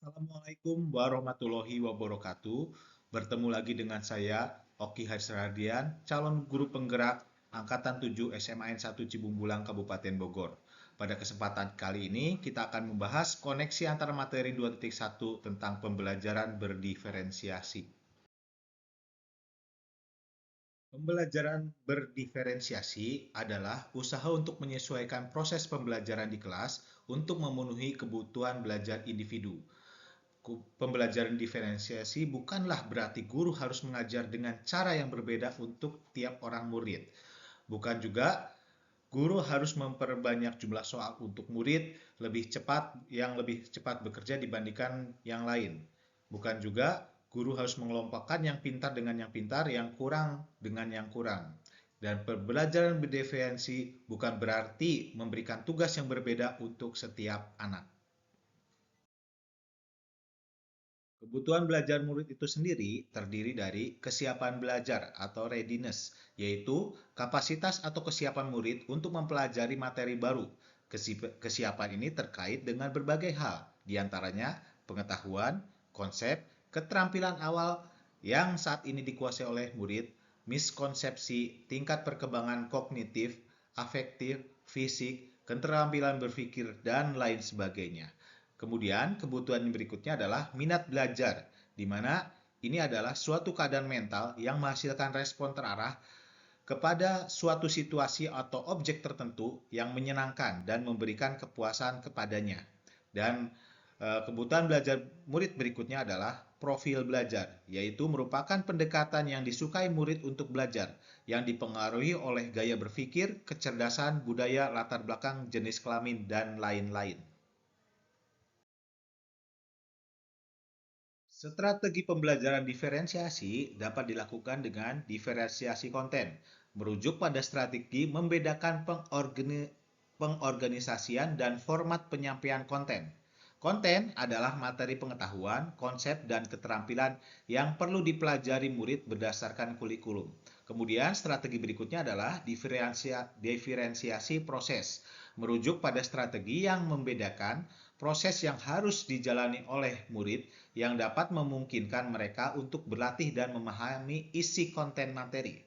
Assalamualaikum warahmatullahi wabarakatuh. Bertemu lagi dengan saya, Oki Harsradian, calon guru penggerak Angkatan 7 SMA N1 Cibungbulang, Kabupaten Bogor. Pada kesempatan kali ini, kita akan membahas koneksi antara materi 2.1 tentang pembelajaran berdiferensiasi. Pembelajaran berdiferensiasi adalah usaha untuk menyesuaikan proses pembelajaran di kelas untuk memenuhi kebutuhan belajar individu. Pembelajaran diferensiasi bukanlah berarti guru harus mengajar dengan cara yang berbeda untuk tiap orang murid. Bukan juga guru harus memperbanyak jumlah soal untuk murid lebih cepat bekerja dibandingkan yang lain. Bukan juga guru harus mengelompokkan yang pintar dengan yang pintar, yang kurang dengan yang kurang. Dan pembelajaran berdiferensi bukan berarti memberikan tugas yang berbeda untuk setiap anak. Kebutuhan belajar murid itu sendiri terdiri dari kesiapan belajar atau readiness, yaitu kapasitas atau kesiapan murid untuk mempelajari materi baru. Kesiapan ini terkait dengan berbagai hal, diantaranya pengetahuan, konsep, keterampilan awal yang saat ini dikuasai oleh murid, miskonsepsi, tingkat perkembangan kognitif, afektif, fisik, keterampilan berpikir, dan lain sebagainya. Kemudian kebutuhan berikutnya adalah minat belajar, di mana ini adalah suatu keadaan mental yang menghasilkan respon terarah kepada suatu situasi atau objek tertentu yang menyenangkan dan memberikan kepuasan kepadanya. Dan kebutuhan belajar murid berikutnya adalah profil belajar, yaitu merupakan pendekatan yang disukai murid untuk belajar, yang dipengaruhi oleh gaya berpikir, kecerdasan, budaya, latar belakang, jenis kelamin, dan lain-lain. Strategi pembelajaran diferensiasi dapat dilakukan dengan diferensiasi konten, merujuk pada strategi membedakan pengorganisasian dan format penyampaian konten. Konten adalah materi pengetahuan, konsep, dan keterampilan yang perlu dipelajari murid berdasarkan kurikulum. Kemudian strategi berikutnya adalah diferensiasi proses, merujuk pada strategi yang membedakan proses yang harus dijalani oleh murid yang dapat memungkinkan mereka untuk berlatih dan memahami isi konten materi.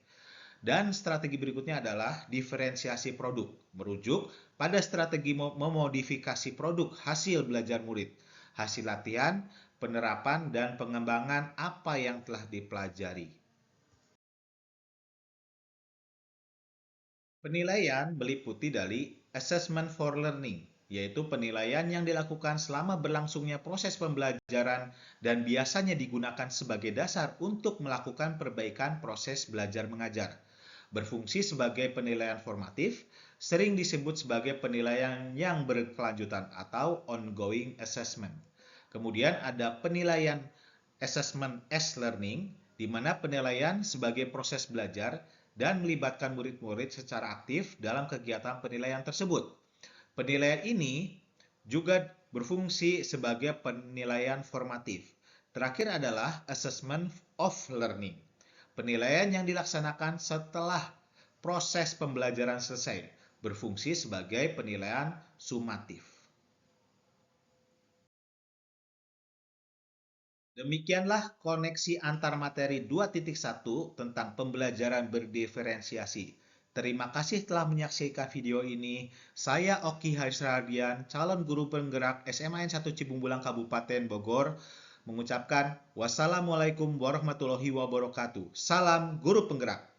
Dan strategi berikutnya adalah diferensiasi produk, merujuk pada strategi memodifikasi produk hasil belajar murid, hasil latihan, penerapan, dan pengembangan apa yang telah dipelajari. Penilaian meliputi dari assessment for learning, yaitu penilaian yang dilakukan selama berlangsungnya proses pembelajaran dan biasanya digunakan sebagai dasar untuk melakukan perbaikan proses belajar mengajar. Berfungsi sebagai penilaian formatif, sering disebut sebagai penilaian yang berkelanjutan atau ongoing assessment. Kemudian ada penilaian assessment as learning, di mana penilaian sebagai proses belajar dan melibatkan murid-murid secara aktif dalam kegiatan penilaian tersebut. Penilaian ini juga berfungsi sebagai penilaian formatif. Terakhir adalah assessment of learning. Penilaian yang dilaksanakan setelah proses pembelajaran selesai, berfungsi sebagai penilaian sumatif. Demikianlah koneksi antar materi 2.1 tentang pembelajaran berdiferensiasi. Terima kasih telah menyaksikan video ini. Saya Oki Haisradian, calon guru penggerak SMA N1 Cibungbulang Kabupaten Bogor, mengucapkan wassalamualaikum warahmatullahi wabarakatuh. Salam guru penggerak.